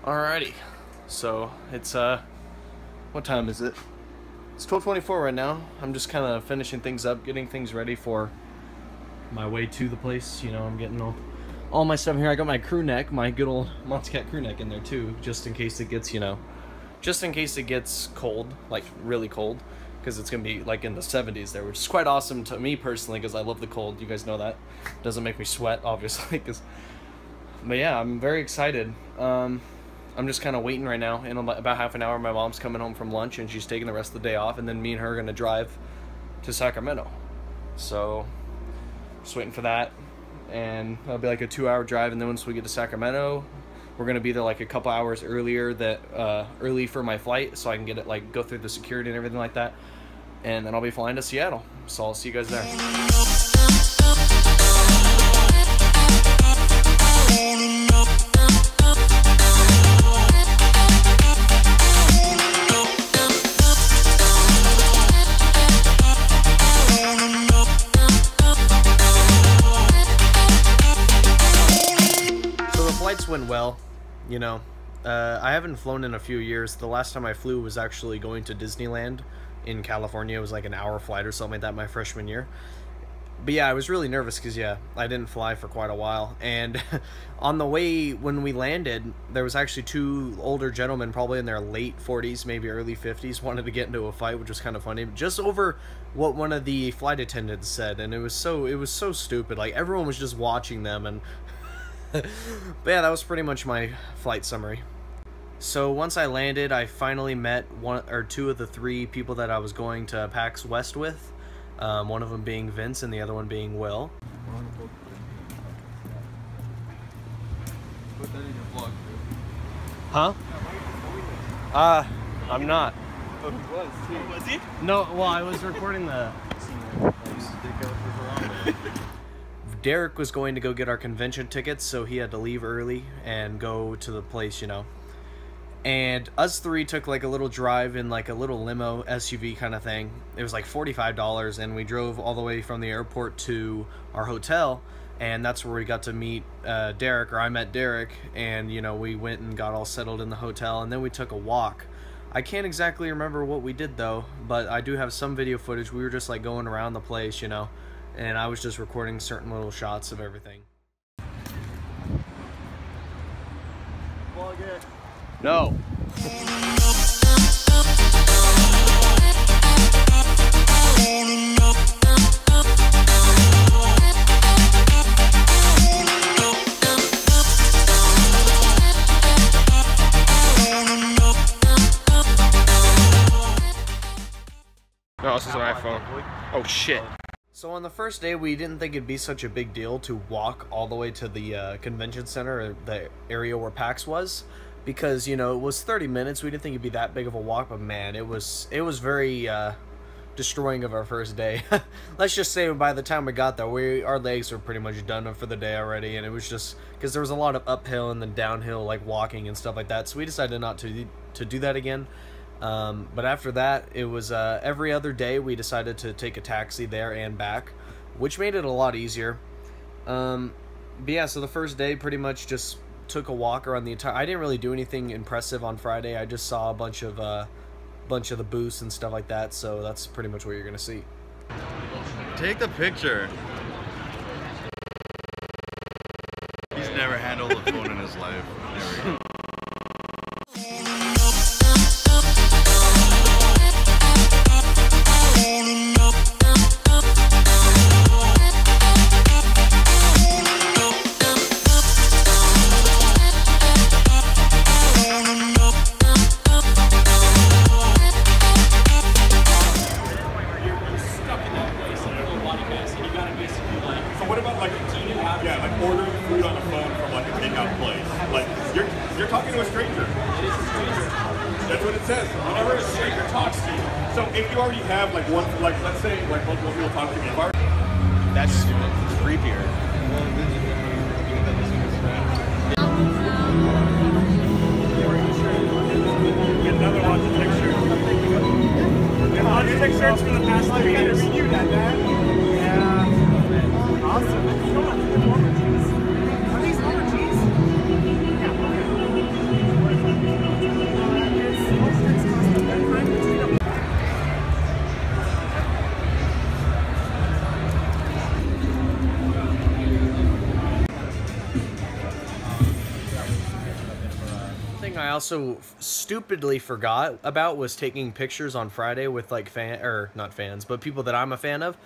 Alrighty, so it's what time is it? It's 12:24 right now. I'm just kind of finishing things up, getting things ready for my way to the place. You know, I'm getting all my stuff here. I got my crew neck, my good old Monty Cat crew neck in there too, just in case it gets, you know, just in case it gets cold, like really cold, because it's gonna be like in the 70s there, which is quite awesome to me personally because I love the cold. You guys know that. Doesn't make me sweat, obviously, but yeah, I'm very excited. I'm just kind of waiting right now. In about half an hour, my mom's coming home from lunch and she's taking the rest of the day off, and then me and her are gonna drive to Sacramento. So just waiting for that, and it'll be like a 2-hour drive. And then once we get to Sacramento, we're gonna be there like a couple hours earlier, early for my flight, so I can get it, like, go through the security and everything like that. And then I'll be flying to Seattle. So I'll see you guys there. Went well, you know. I haven't flown in a few years. The last time I flew was actually going to Disneyland in California. It was like an hour flight or something like that my freshman year. But yeah, I was really nervous because, yeah, I didn't fly for quite a while. And on the way, when we landed, there was actually two older gentlemen, probably in their late 40s, maybe early 50s, wanted to get into a fight, which was kind of funny, just over what one of the flight attendants said. And it was so stupid. Like, everyone was just watching them, and but yeah, that was pretty much my flight summary. So once I landed, I finally met one or two of the three people that I was going to PAX West with. One of them being Vince and the other one being Will. Put that in your vlog, Huh? I'm not. Oh, he was too. Was he? No, well, I was recording the... Derek was going to go get our convention tickets, so he had to leave early and go to the place, you know. And us three took like a little drive in like a little limo SUV kind of thing. It was like $45, and we drove all the way from the airport to our hotel, and that's where we got to meet Derek, or I met Derek, and, you know, we went and got all settled in the hotel, and then we took a walk. I can't exactly remember what we did though, but I do have some video footage. We were just like going around the place, you know, and I was just recording certain little shots of everything. Vlog it. No. No, this is an iPhone. Oh shit. So on the first day, we didn't think it'd be such a big deal to walk all the way to the convention center, or the area where PAX was, because, you know, it was 30 minutes. We didn't think it'd be that big of a walk, but man, it was very destroying of our first day. Let's just say by the time we got there, our legs were pretty much done for the day already, and it was just because there was a lot of uphill and then downhill, like walking and stuff like that. So we decided not to do that again. But after that, it was every other day we decided to take a taxi there and back, which made it a lot easier. But yeah, so the first day pretty much just took a walk around the entire... I didn't really do anything impressive on Friday. I just saw a bunch of the booths and stuff like that, so that's pretty much what you're gonna see. Take the picture. He's never handled a phone in his life. There we go. Ordering food on the phone from like a takeout place. Like you're talking to a stranger. It is a stranger. That's what it says. Whenever a stranger talks to you. So if you already have like one, like let's say like multiple people talk to me. That's creepier. Get another lots of pictures. Lots of pictures for the past 3 years. You that, man. Yeah. Awesome. Are these allergies? Yeah. thing I also stupidly forgot about was taking pictures on Friday with like not fans, but people that I'm a fan of.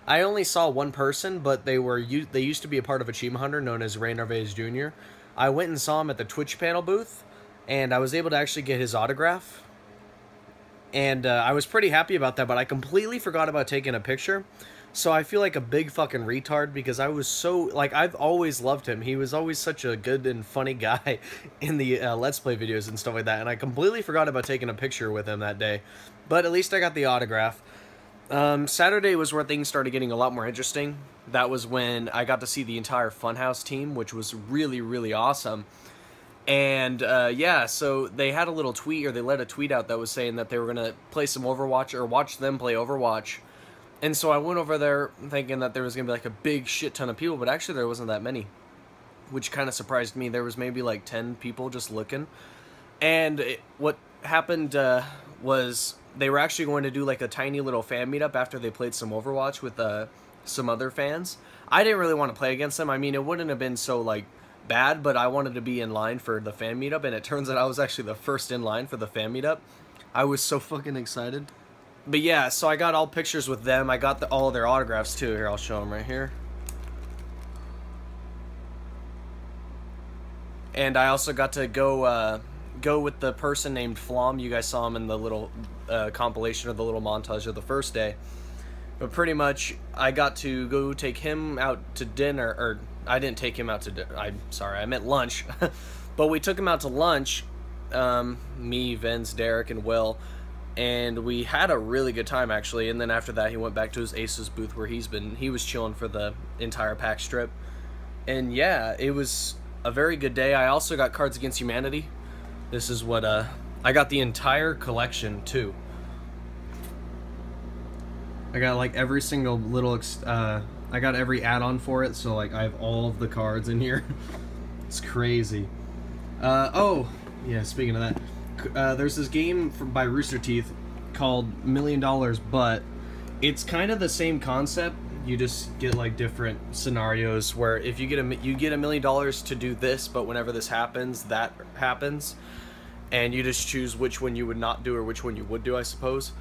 I only saw one person, but they used to be a part of Achievement Hunter known as Ray Narvaez Jr. I went and saw him at the Twitch panel booth, and I was able to actually get his autograph. And I was pretty happy about that, but I completely forgot about taking a picture. So I feel like a big fucking retard because I was so, like, I've always loved him. He was always such a good and funny guy in the Let's Play videos and stuff like that. And I completely forgot about taking a picture with him that day. But at least I got the autograph. Saturday was where things started getting a lot more interesting. That was when I got to see the entire Funhouse team, which was really, really awesome. And, yeah, so they had a little tweet, or they let a tweet out that was saying that they were going to play some Overwatch, or watch them play Overwatch. And so I went over there thinking that there was going to be like a big shit ton of people, but actually there wasn't that many, which kind of surprised me. There was maybe like 10 people just looking. And what happened was they were actually going to do like a tiny little fan meetup after they played some Overwatch with some other fans. I didn't really want to play against them. I mean, it wouldn't have been so like bad, but I wanted to be in line for the fan meetup, and it turns out I was actually the first in line for the fan meetup. I was so fucking excited. But yeah, so I got all pictures with them. I got all their autographs too. Here, I'll show them right here. And I also got to go with the person named Flom. You guys saw him in the little compilation of the little montage of the first day. But pretty much, I got to go take him out to dinner, or I didn't take him out to dinner. I'm sorry, I meant lunch. But we took him out to lunch. Me, Vince, Derek, and Will. And we had a really good time, actually. And then after that, he went back to his Asus booth where he was chilling for the entire PAX trip. And yeah, it was a very good day. I also got Cards Against Humanity. This is what, I got the entire collection, too. I got, like, every single little, I got every add-on for it, so, like, I have all of the cards in here. It's crazy. Oh, yeah, speaking of that. There's this game by Rooster Teeth called $1 Million, but it's kind of the same concept. You just get like different scenarios where if you get $1 million to do this, but whenever this happens, that happens, and you just choose which one you would not do or which one you would do, I suppose.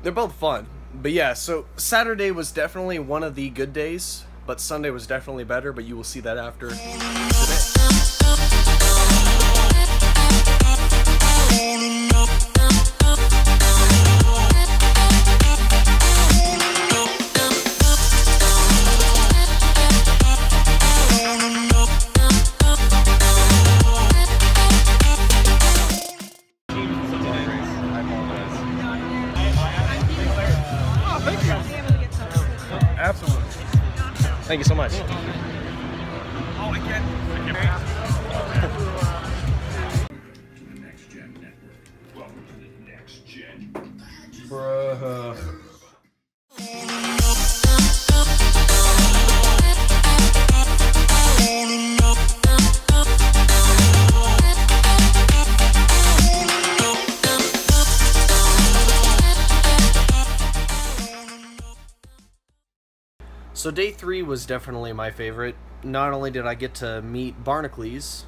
They're both fun, but yeah. So Saturday was definitely one of the good days, but Sunday was definitely better. But you will see that after today. Absolutely. Thank you so much. Oh, I can't. To the Next Gen Network. Welcome to the Next Gen. Bruh. So day 3 was definitely my favorite. Not only did I get to meet Barnacles,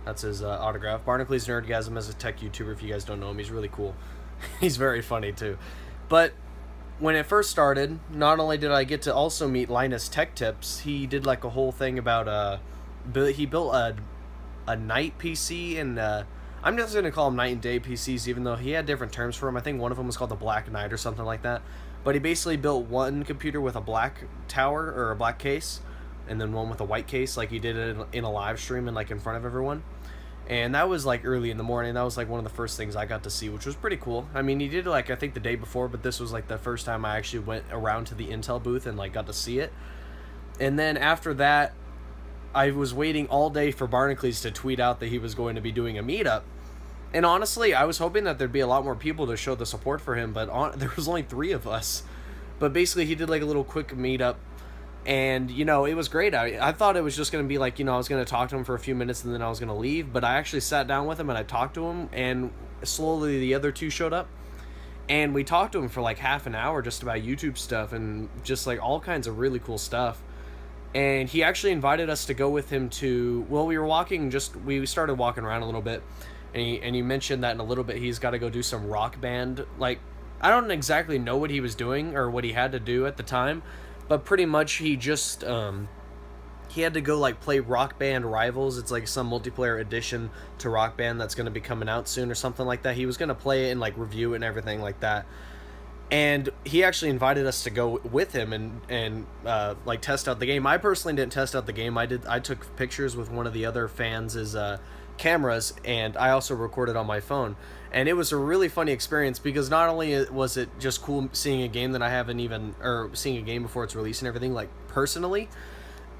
that's his autograph. Barnacles Nerdgasm is a tech YouTuber, if you guys don't know him. He's really cool. He's very funny too. But when it first started, not only did I get to also meet LINUS Tech Tips, he did like a whole thing about, he built a night PC, and I'm just going to call them night and day PCs, even though he had different terms for them. I think one of them was called the Black Knight or something like that. But he basically built one computer with a black tower, or a black case, and then one with a white case, like he did it in a live stream and like in front of everyone. And that was like early in the morning. That was like one of the first things I got to see, which was pretty cool. I mean, he did like, I think the day before, but this was like the first time I actually went around to the Intel booth and like got to see it. And then after that, I was waiting all day for Barnacles to tweet out that he was going to be doing a meetup. And honestly, I was hoping that there'd be a lot more people to show the support for him, but there was only 3 of us. But basically, he did like a little quick meetup, and, you know, it was great. I thought it was just going to be like, you know, I was going to talk to him for a few minutes and then I was going to leave, but I actually sat down with him and I talked to him, and slowly the other 2 showed up. And we talked to him for like half an hour just about YouTube stuff and just like all kinds of really cool stuff. And he actually invited us to go with him to, well, we started walking around a little bit, and he mentioned that in a little bit he's got to go do some rock band, like, I don't exactly know what he was doing or what he had to do at the time, but pretty much he just, he had to go, like, play Rock Band Rivals. It's like some multiplayer addition to Rock Band that's going to be coming out soon or something like that. He was going to play it and, like, review it and everything like that. And he actually invited us to go with him and like test out the game. I personally didn't test out the game. I took pictures with one of the other fans' cameras, and I also recorded on my phone. And it was a really funny experience because not only was it just cool seeing a game that I haven't even, or seeing a game before it's released and everything, like personally,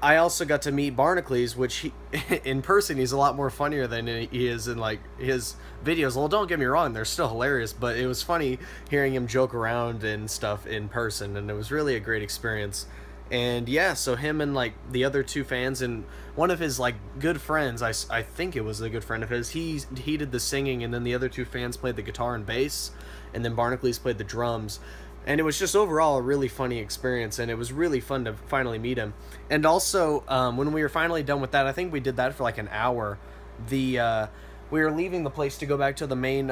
I also got to meet Barnacules, which he, in person, he's a lot more funnier than he is in, like, his videos. Well, don't get me wrong, they're still hilarious, but it was funny hearing him joke around and stuff in person, and it was really a great experience. And yeah, so him and, like, the other two fans and one of his, like, good friends, I think it was a good friend of his, he did the singing, and then the other two fans played the guitar and bass, and then Barnacules played the drums. And it was just overall a really funny experience, and it was really fun to finally meet him. And also, when we were finally done with that, I think we did that for like an hour. We were leaving the place to go back to the main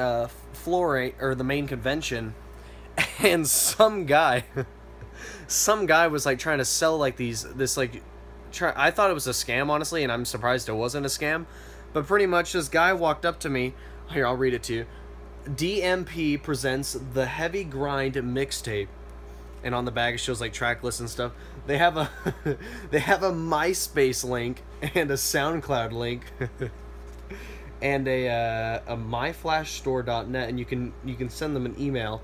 floor, or the main convention, and some guy was like trying to sell like I thought it was a scam, honestly, and I'm surprised it wasn't a scam. But pretty much this guy walked up to me. Here, I'll read it to you. DMP presents the Heavy Grind mixtape, and on the bag it shows like track lists and stuff. They have a they have a MySpace link and a SoundCloud link and a myflashstore.net, and you can send them an email.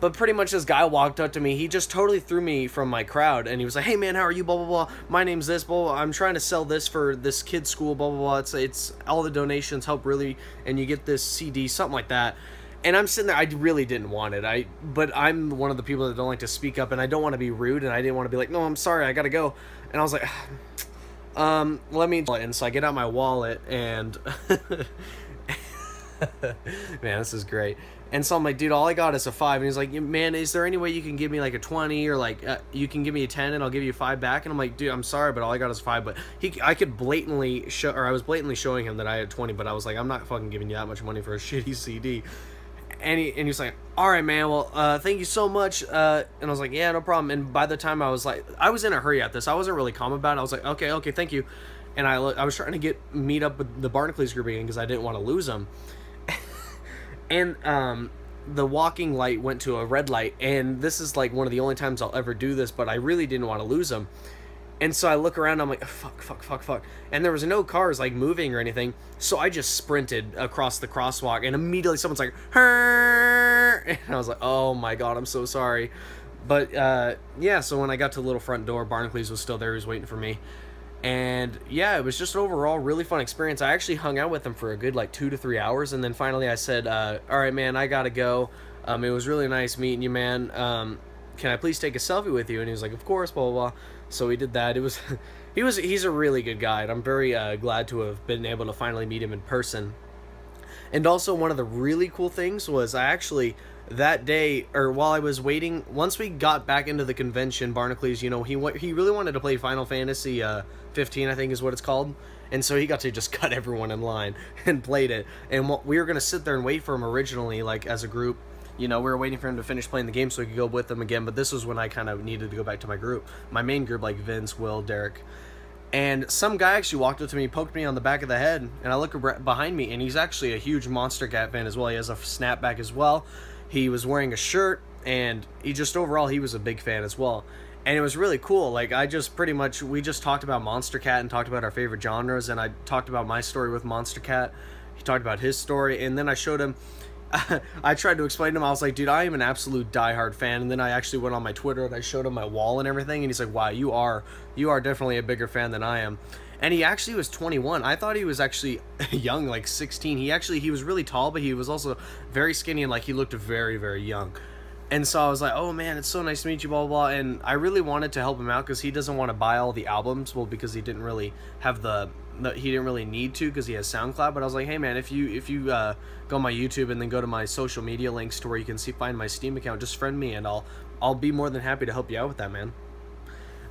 But pretty much this guy walked up to me. He just totally threw me from my crowd, and he was like, "Hey man, how are you? Blah blah blah. My name's this. Blah blah. I'm trying to sell this for this kid's school. Blah blah blah. It's all the donations help really, and you get this CD, something like that." And I'm sitting there. I really didn't want it. But I'm one of the people that don't like to speak up, and I don't want to be rude, and I didn't want to be like, "No, I'm sorry, I gotta go." And I was like, let me. And so I get out my wallet, and man, this is great. And so I'm like, dude, all I got is a 5. And he's like, man, is there any way you can give me like a 20, or like you can give me a 10 and I'll give you 5 back? And I'm like, dude, I'm sorry, but all I got is 5. But I could blatantly show, or I was blatantly showing him that I had 20, but I was like, I'm not fucking giving you that much money for a shitty CD. And he's like, all right, man, well, thank you so much. And I was like, yeah, no problem. And by the time I was in a hurry at this. I wasn't really calm about it. I was like, okay, thank you. And I was trying to meet up with the Barnacules group again because I didn't want to lose them. And the walking light went to a red light, and this is like one of the only times I'll ever do this, but I really didn't want to lose them. And so I look around, I'm like, fuck. And there was no cars like moving or anything, so I just sprinted across the crosswalk, and immediately someone's like, "Herr!" And I was like, oh my god, I'm so sorry. But yeah, so when I got to the little front door, Barnacules was still there. He was waiting for me. And yeah, it was just an overall really fun experience. I actually hung out with him for a good like 2 to 3 hours, and then finally I said, all right, man, I gotta go. It was really nice meeting you, man. Can I please take a selfie with you? And he was like, of course, blah blah blah. So we did that. It was he's a really good guy, and I'm very glad to have been able to finally meet him in person. And also, one of the really cool things was I actually, that day, or while I was waiting, once we got back into the convention, Barnacules, you know, he really wanted to play Final Fantasy 15, I think is what it's called. And so he got to just cut everyone in line and played it. And we were going to sit there and wait for him originally, like, as a group. You know, we were waiting for him to finish playing the game so we could go with him again. But this was when I kind of needed to go back to my group. My main group, like Vince, Will, Derek. And some guy actually walked up to me, poked me on the back of the head, and I look behind me, and he's actually a huge Monster Cat fan as well. He has a snapback as well. He was wearing a shirt, and overall, he was a big fan as well. And it was really cool. Like, we just talked about Monster Cat and talked about our favorite genres, and I talked about my story with Monster Cat. He talked about his story, and then I showed him, I tried to explain to him, I was like, dude, I am an absolute diehard fan. And then I actually went on my Twitter and I showed him my wall and everything, and he's like, wow, you are definitely a bigger fan than I am. And he actually was 21. I thought he was actually young, like 16. He was really tall, but he was also very skinny, and like he looked very, very young. And so I was like, oh man, it's so nice to meet you, blah, blah, blah. And I really wanted to help him out because he doesn't want to buy all the albums. Well, because he didn't really have he didn't really need to because he has SoundCloud. But I was like, hey man, if you go on my YouTube and then go to my social media links to where you can find my Steam account, just friend me and I'll be more than happy to help you out with that, man.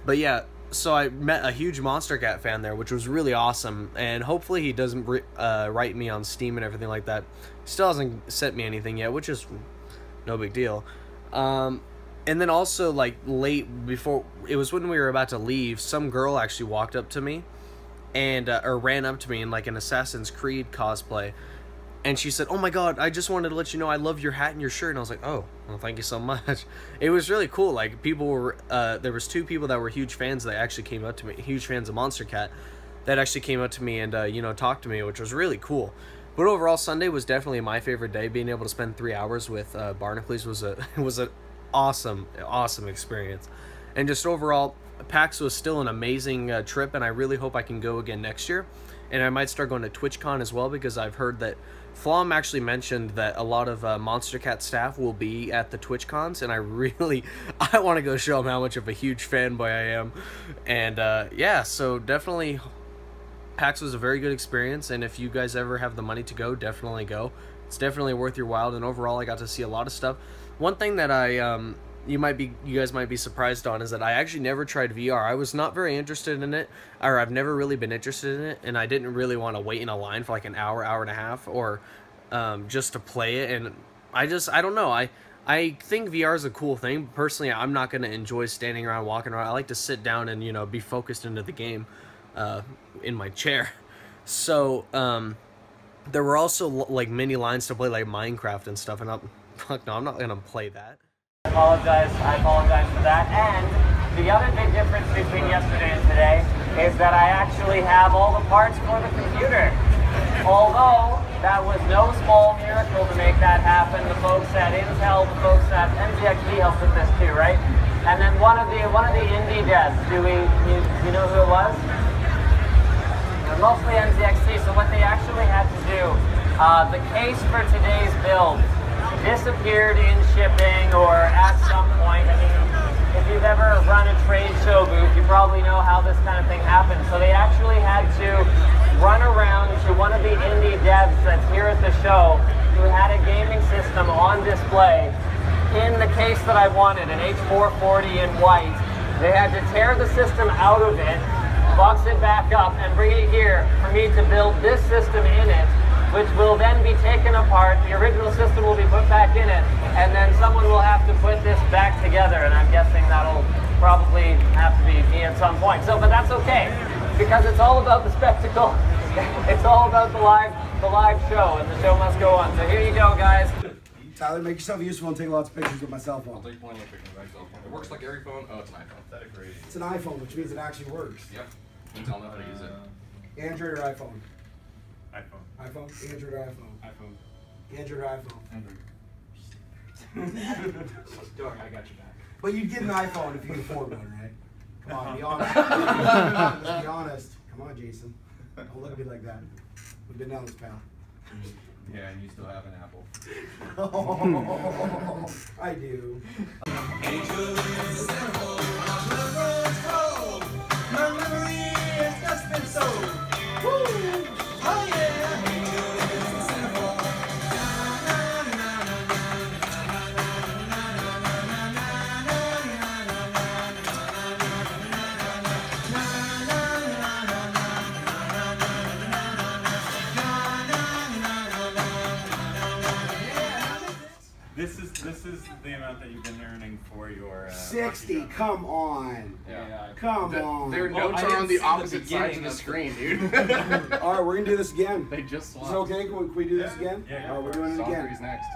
But yeah, so I met a huge Monster Cat fan there, which was really awesome, and hopefully he doesn't write me on Steam and everything like that. Still hasn't sent me anything yet, which is no big deal. And then also, like, late before, it was when we were about to leave, some girl actually walked up to me, and, or ran up to me in, like, an Assassin's Creed cosplay, and she said, "Oh my god, I just wanted to let you know I love your hat and your shirt." And I was like, "Oh, well, thank you so much." It was really cool. Like, people were, there was 2 people that were huge fans that actually came up to me, huge fans of Monster Cat, that actually came up to me and, you know, talked to me, which was really cool. But overall, Sunday was definitely my favorite day. Being able to spend 3 hours with Barnacules was an awesome experience. And just overall, PAX was still an amazing trip, and I really hope I can go again next year. And I might start going to TwitchCon as well, because I've heard that Flom actually mentioned that a lot of Monster Cat staff will be at the TwitchCons, and I want to go show them how much of a huge fanboy I am. And yeah, so definitely PAX was a very good experience, and if you guys ever have the money to go, definitely go. It's definitely worth your while, and overall I got to see a lot of stuff. One thing that you guys might be surprised on is that I actually never tried VR. I was not very interested in it, or I've never really been interested in it, and I didn't really want to wait in a line for like an hour and a half, or just to play it. And I don't know. I think VR is a cool thing, but personally I'm not going to enjoy standing around, walking around. I like to sit down and, you know, be focused into the game in my chair. So there were also like mini lines to play like Minecraft and stuff, and fuck no, I'm not going to play that. I apologize for that. And the other big difference between yesterday and today is that I actually have all the parts for the computer. Although that was no small miracle to make that happen. The folks at Intel, the folks at MGXD helped with this too, right? And then one of the indie devs, do you know who it was? Mostly MGXD. So what they actually had to do, the case for today's build disappeared in shipping, or at some point. I mean, if you've ever run a trade show booth, you probably know how this kind of thing happens. So they actually had to run around to one of the indie devs that's here at the show, who had a gaming system on display in the case that I wanted, an H440 in white. They had to tear the system out of it, box it back up, and bring it here for me to build this system in it, which will then be taken apart. The original system will be put back in it, and then someone will have to put this back together, and I'm guessing that'll probably have to be me at some point. So, but that's okay, because it's all about the spectacle. It's all about the live show, and the show must go on. So here you go, guys. Tyler, make yourself useful and take lots of pictures with my cell phone. I'll take plenty of pictures with my cell phone. It works like every phone. Oh, it's an iPhone. That's crazy. It's an iPhone, which means it actually works. Yep. Means I'll know how to use it. Android or iPhone? iPhone. iPhone? Android or iPhone? iPhone. Android or iPhone? Android. Don't worry, I got you back. But you'd get an iPhone if you could afford one, right? Come on, be honest. Let's be honest. Come on, Jason. Don't look at me like that. We've been down this path. Yeah, and you still have an Apple. Oh, I do. This is the amount that you've been earning for your 60, come on. Yeah. Come on. Their notes are on the opposite sides of the screen, dude. Alright, we're gonna do this again. They just Is swapped. it okay? Can we do this again? Yeah. Alright, we're doing it Song again. 3's next.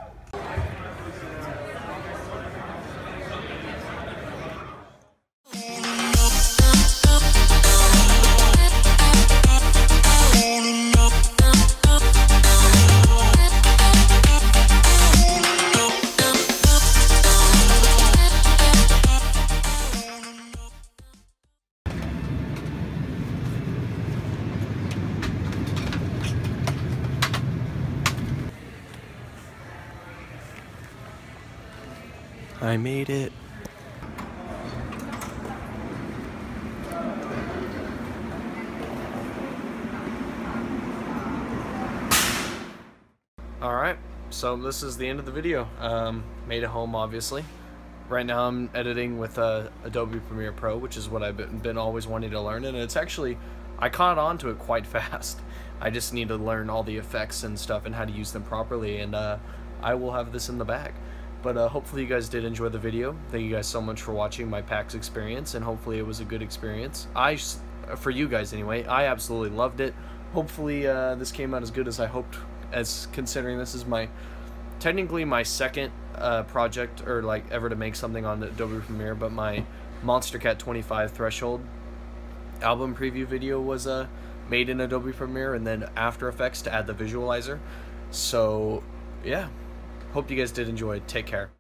I made it. Alright, so this is the end of the video. Made it home, obviously. Right now I'm editing with Adobe Premiere Pro, which is what I've been always wanting to learn, and it's actually, I caught on to it quite fast. I just need to learn all the effects and stuff and how to use them properly, and I will have this in the bag. But hopefully you guys did enjoy the video. Thank you guys so much for watching my PAX experience, and hopefully it was a good experience. For you guys anyway, I absolutely loved it. Hopefully this came out as good as I hoped, as considering this is technically my second project, or like ever to make something on Adobe Premiere, but my Monster Cat 25 Threshold album preview video was made in Adobe Premiere and then After Effects to add the visualizer. So yeah, hope you guys did enjoy. Take care.